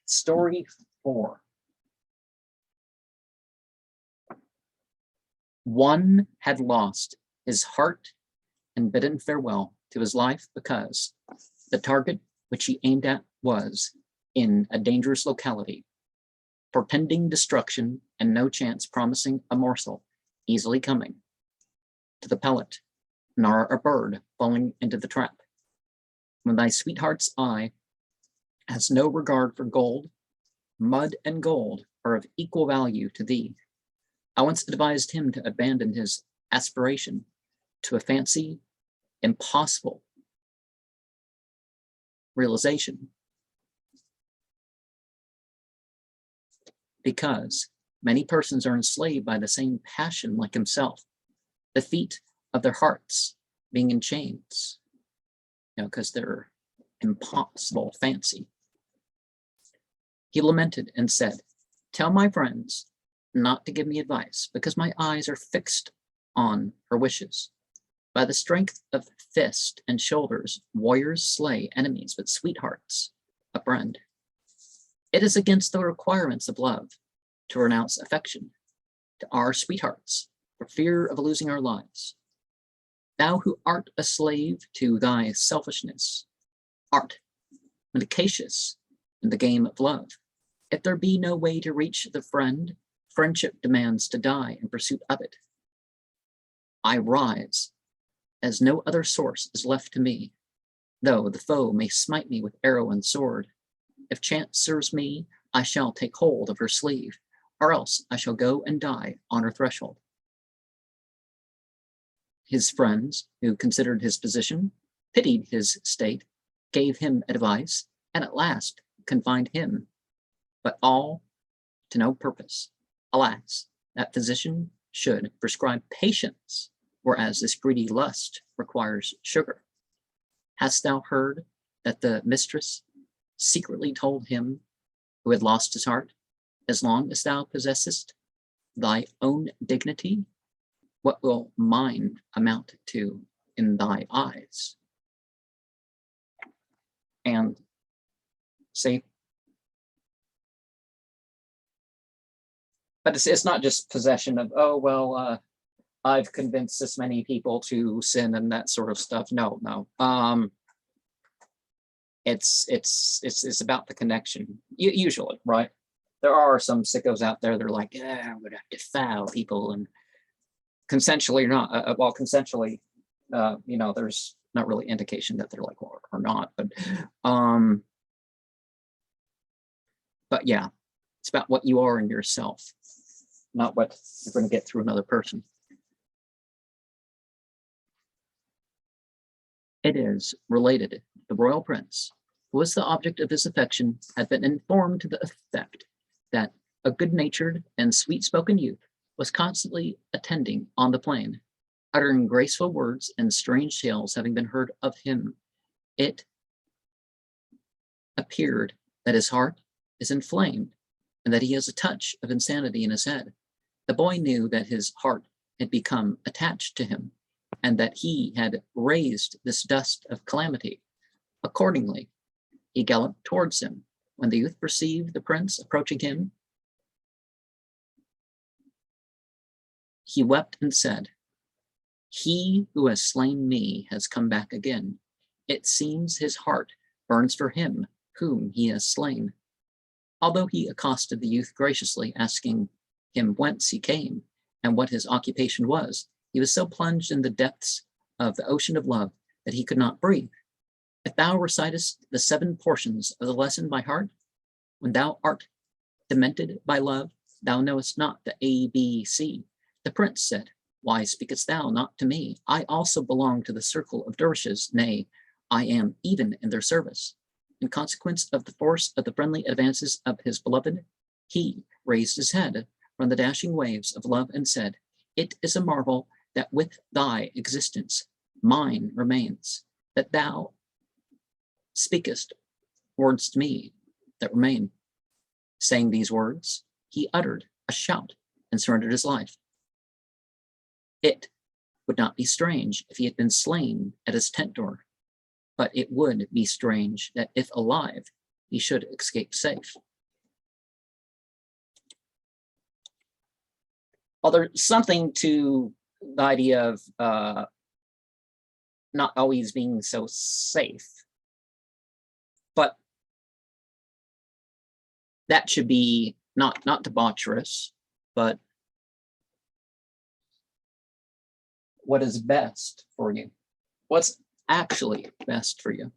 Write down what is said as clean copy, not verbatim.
Story 4. One had lost his heart and bidden farewell to his life because the target which he aimed at was in a dangerous locality, portending destruction and no chance promising a morsel easily coming to the pellet, nor a bird falling into the trap. When thy sweetheart's eye has no regard for gold, mud and gold are of equal value to thee. I once advised him to abandon his aspiration to a fancy impossible realization, because many persons are enslaved by the same passion like himself, the feet of their hearts being in chains, because they're impossible fancy. He lamented and said, "Tell my friends not to give me advice, because my eyes are fixed on her wishes. By the strength of fist and shoulders, warriors slay enemies, but sweethearts upbraid. It is against the requirements of love to renounce affection to our sweethearts for fear of losing our lives. Thou who art a slave to thy selfishness, art mendacious in the game of love. If there be no way to reach the friend, friendship demands to die in pursuit of it. I rise, as no other source is left to me, though the foe may smite me with arrow and sword. If chance serves me, I shall take hold of her sleeve, or else I shall go and die on her threshold." His friends, who considered his position, pitied his state, gave him advice, and at last confined him, but all to no purpose. Alas, that physician should prescribe patience, whereas this greedy lust requires sugar. Hast thou heard that the mistress secretly told him who had lost his heart, "As long as thou possessest thy own dignity, what will mine amount to in thy eyes?" And see, but it's not just possession of, oh, well, I've convinced this many people to sin and that sort of stuff. No. It's about the connection. Usually, right? There are some sickos out there that are like, yeah, I'm gonna defile people, and consensually or not. Well, consensually, there's not really indication that they're like or not, but yeah, it's about what you are in yourself, not what you're going to get through another person. It is related. The royal prince, who was the object of his affection, had been informed to the effect that a good-natured and sweet-spoken youth was constantly attending on the plain, uttering graceful words and strange tales having been heard of him. It appeared that his heart is inflamed and that he has a touch of insanity in his head. The boy knew that his heart had become attached to him and that he had raised this dust of calamity. Accordingly, he galloped towards him. When the youth perceived the prince approaching him, he wept and said, "He who has slain me has come back again. It seems his heart burns for him whom he has slain." Although he accosted the youth graciously, asking him whence he came and what his occupation was, he was so plunged in the depths of the ocean of love that he could not breathe. If thou recitest the 7 portions of the lesson by heart, when thou art demented by love, thou knowest not the ABC. The prince said, "Why speakest thou not to me? I also belong to the circle of dervishes, nay, I am even in their service." In consequence of the force of the friendly advances of his beloved, he raised his head from the dashing waves of love and said, "It is a marvel that with thy existence mine remains, that thou speakest words to me that remain." Saying these words, he uttered a shout and surrendered his life. It would not be strange if he had been slain at his tent door, but it would be strange that if alive, he should escape safe. Well, there's something to the idea of not always being so safe, but that should be not debaucherous, but what is best for you. What's actually best for you.